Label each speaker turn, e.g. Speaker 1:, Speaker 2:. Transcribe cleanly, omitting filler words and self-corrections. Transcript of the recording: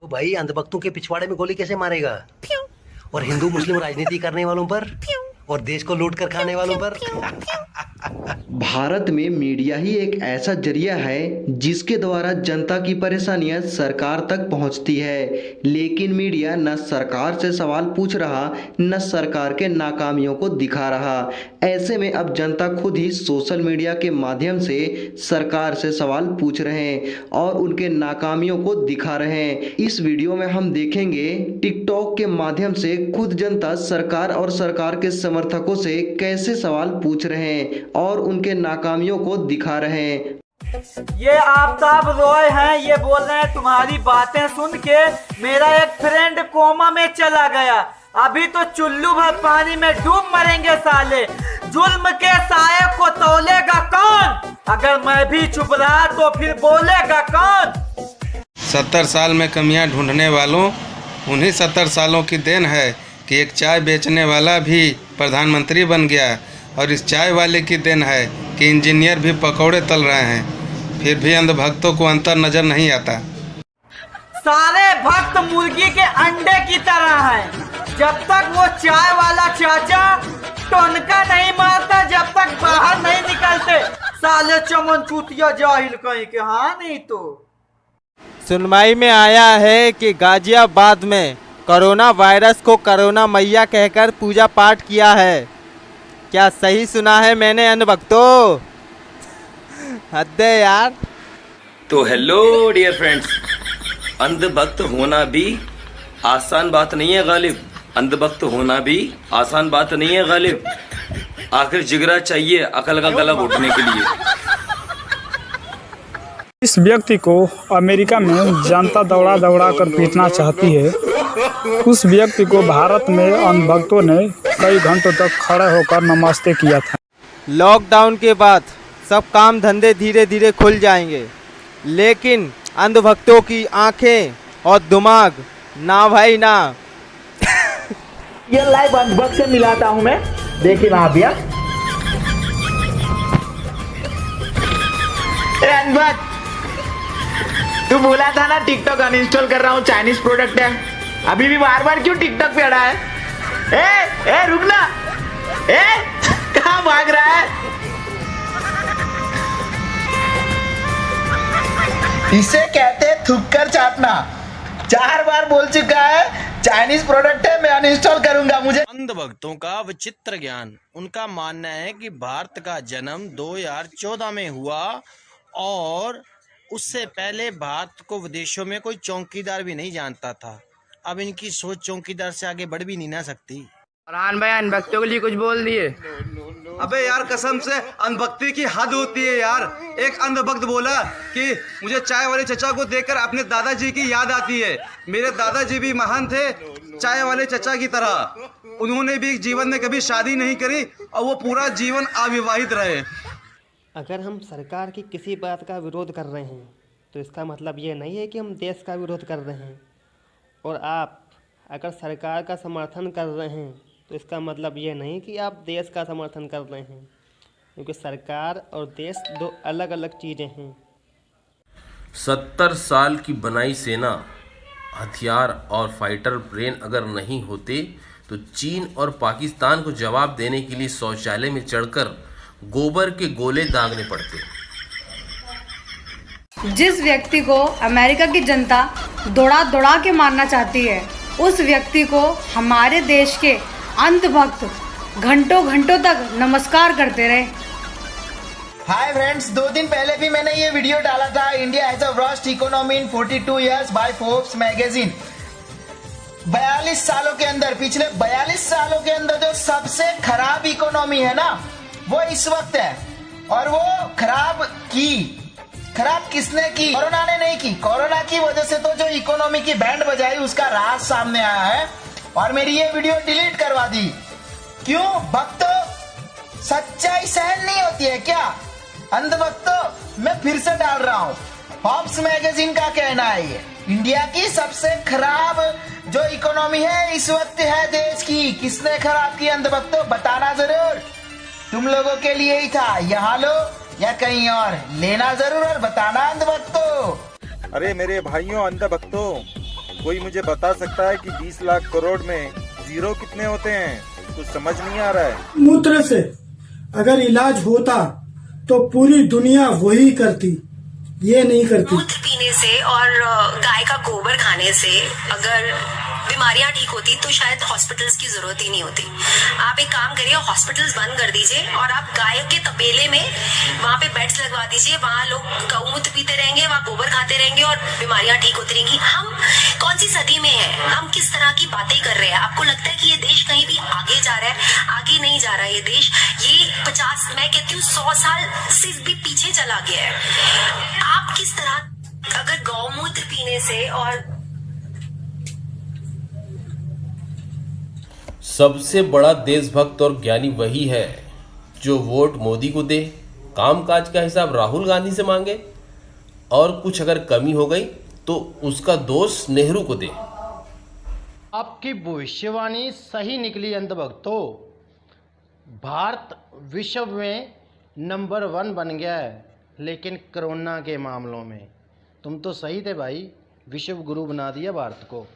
Speaker 1: तो भाई अंधभक्तों के पिछवाड़े में गोली कैसे मारेगा? और हिंदू मुस्लिम राजनीति करने वालों पर और देश को लूट कर खाने वालों पर।
Speaker 2: भारत में मीडिया ही एक ऐसा जरिया है जिसके द्वारा जनता की परेशानियां सरकार तक पहुंचती है, लेकिन मीडिया न सरकार से सवाल पूछ रहा न सरकार के नाकामियों को दिखा रहा। ऐसे में अब जनता खुद ही सोशल मीडिया के माध्यम से सरकार से सवाल पूछ रहे हैं और उनके नाकामियों को दिखा रहे हैं। इस वीडियो में हम देखेंगे टिकटॉक के माध्यम से खुद जनता सरकार और सरकार के समर्थकों से कैसे सवाल पूछ रहे हैं और उनके नाकामियों को दिखा रहे हैं।
Speaker 3: ये आफ्ताब रॉय हैं, ये बोल रहे हैं तुम्हारी बातें सुन के मेरा एक फ्रेंड कोमा में चला गया, अभी तो चुल्लू भर पानी में डूब मरेंगे साले। जुल्म के साये को तौलेगा कौन? अगर मैं भी चुप रहा तो फिर बोलेगा कौन?
Speaker 4: 70 साल में कमियां ढूंढने वालों, उन्हीं 70 सालों की देन है कि एक चाय बेचने वाला भी प्रधानमंत्री बन गया, और इस चाय वाले की देन है कि इंजीनियर भी पकौड़े तल रहे हैं। फिर भी अंधभक्तों को अंतर नजर नहीं आता।
Speaker 3: सारे भक्त मुर्गी के अंडे की तरह हैं। जब तक वो चाय वाला चाचा टोनका नहीं मारता, जब तक बाहर नहीं निकलते, साले चमन चूतिया जाहिल कहीं के। हाँ नहीं तो
Speaker 5: सुनवाई में आया है कि गाजियाबाद में कोरोना वायरस को कोरोना मैया कहकर पूजा पाठ किया है। क्या सही सुना है मैंने अंधभक्तों? हद है यार।
Speaker 6: तो हेलो डियर फ्रेंड्स, अंधभक्त होना भी आसान बात नहीं है गालिब। अंधभक्त होना भी आसान बात नहीं है गालिब। आखिर जिगरा चाहिए अकल का गला घोटने के लिए।
Speaker 7: इस व्यक्ति को अमेरिका में जनता दौड़ा दौड़ा कर पीटना चाहती है। उस व्यक्ति को भारत में अंधभक्तों ने कई घंटों तक खड़े होकर नमस्ते किया था।
Speaker 5: लॉकडाउन के बाद सब काम धंधे धीरे धीरे खुल जाएंगे, लेकिन अंधभक्तों की आंखें और दिमाग ना भाई ना।
Speaker 3: ये लाइव अंधभक्त से मिलाता हूँ मैं, देखिए ना भैया। अंधभक्त, तू बोला था ना टिकटॉक अनइंस्टॉल कर रहा हूँ, चाइनीज प्रोडक्ट है। अभी भी बार बार क्यों टिकटॉक पे अड़ा है? ए रुक ना, कहाँ भाग रहा है? इसे कहते हैं थूक कर चाटना। 4 बार बोल चुका है चाइनीज प्रोडक्ट है, मैं अनइंस्टॉल करूंगा। मुझे
Speaker 8: अंधभक्तों का विचित्र ज्ञान। उनका मानना है कि भारत का जन्म 2014 में हुआ और उससे पहले भारत को विदेशों में कोई चौकीदार भी नहीं जानता था। अब इनकी सोच चौकीदार से आगे बढ़ भी नहीं ना सकती।
Speaker 9: फरहान भाई अंधभक्तों के लिए कुछ बोल दिए।
Speaker 4: अबे यार कसम से अंधभक्ति की हद होती है यार। एक अंधभक्त बोला कि मुझे चाय वाले चचा को देखकर अपने दादाजी की याद आती है। मेरे दादाजी भी महान थे चाय वाले चचा की तरह। उन्होंने भी जीवन में कभी शादी नहीं करी और वो पूरा जीवन अविवाहित रहे।
Speaker 10: अगर हम सरकार की किसी बात का विरोध कर रहे हैं तो इसका मतलब ये नहीं है कि हम देश का विरोध कर रहे हैं, और आप अगर सरकार का समर्थन कर रहे हैं तो इसका मतलब ये नहीं कि आप देश का समर्थन कर रहे हैं, क्योंकि सरकार और देश 2 अलग अलग चीज़ें हैं।
Speaker 6: 70 साल की बनाई सेना, हथियार और फाइटर ब्रेन अगर नहीं होते तो चीन और पाकिस्तान को जवाब देने के लिए शौचालय में चढ़कर गोबर के गोले दागने पड़ते।
Speaker 11: जिस व्यक्ति को अमेरिका की जनता दौड़ा दौड़ा के मारना चाहती है, उस व्यक्ति को हमारे देश के अंधभक्त घंटों घंटों तक नमस्कार करते रहे।
Speaker 3: हाय फ्रेंड्स, 2 दिन पहले भी मैंने ये वीडियो डाला था, India has a worst economy in 42 years by Forbes magazine. 42 सालों के अंदर, पिछले 42 सालों के अंदर जो सबसे खराब इकोनॉमी है ना, वो इस वक्त है। और वो खराब किसने की? कोरोना ने नहीं की। कोरोना की वजह से तो जो इकोनॉमी की बैंड बजाई उसका राज सामने आया है, और मेरी ये वीडियो डिलीट करवा दी। क्यों? भक्तों, सच्चाई सहन नहीं होती है क्या? अंधभक्तों, मैं फिर से डाल रहा हूँ, फोर्ब्स मैगजीन का कहना है ये इंडिया की सबसे खराब जो इकोनॉमी है इस वक्त है देश की। किसने खराब की अंधभक्तों? बताना जरूर। तुम लोगों के लिए ही था, यहाँ लो या कहीं और, लेना जरूर और बताना अंधभक्तों।
Speaker 12: अरे मेरे भाइयों अंधभक्तों, कोई मुझे बता सकता है कि 20 लाख करोड़ में जीरो कितने होते हैं? कुछ समझ नहीं आ रहा है।
Speaker 13: मूत्र से अगर इलाज होता तो पूरी दुनिया वही करती, ये नहीं करती।
Speaker 14: मूत्र पीने से और गाय का गोबर खाने से अगर बीमारियां ठीक होती तो शायद हॉस्पिटल्स की जरूरत ही नहीं होती। आप एक काम करिए, हॉस्पिटल्स बंद कर दीजिए और आप गाय के तबेले में वहाँ पे बेड्स लगवा दीजिए, वहाँ लोग गौमूत्र पीते रहेंगे, वहाँ गोबर खाते रहेंगे और बीमारियां ठीक होती रहेंगी। हम कौन सी सदी में है? हम किस तरह की बातें कर रहे हैं? आपको लगता है कि ये देश कहीं भी आगे जा रहा है? आगे नहीं जा रहा है ये देश। ये 50, मैं कहती हूँ 100 साल से भी पीछे चला गया है। आप किस तरह, अगर गौमूत्र पीने से और
Speaker 6: सबसे बड़ा देशभक्त और ज्ञानी वही है जो वोट मोदी को दे, कामकाज का हिसाब राहुल गांधी से मांगे और कुछ अगर कमी हो गई तो उसका दोष नेहरू को दे।
Speaker 8: आपकी भविष्यवाणी सही निकली अंधभक्तों। भारत विश्व में नंबर 1 बन गया है, लेकिन कोरोना के मामलों में तुम तो सही थे भाई, विश्व गुरु बना दिया भारत को।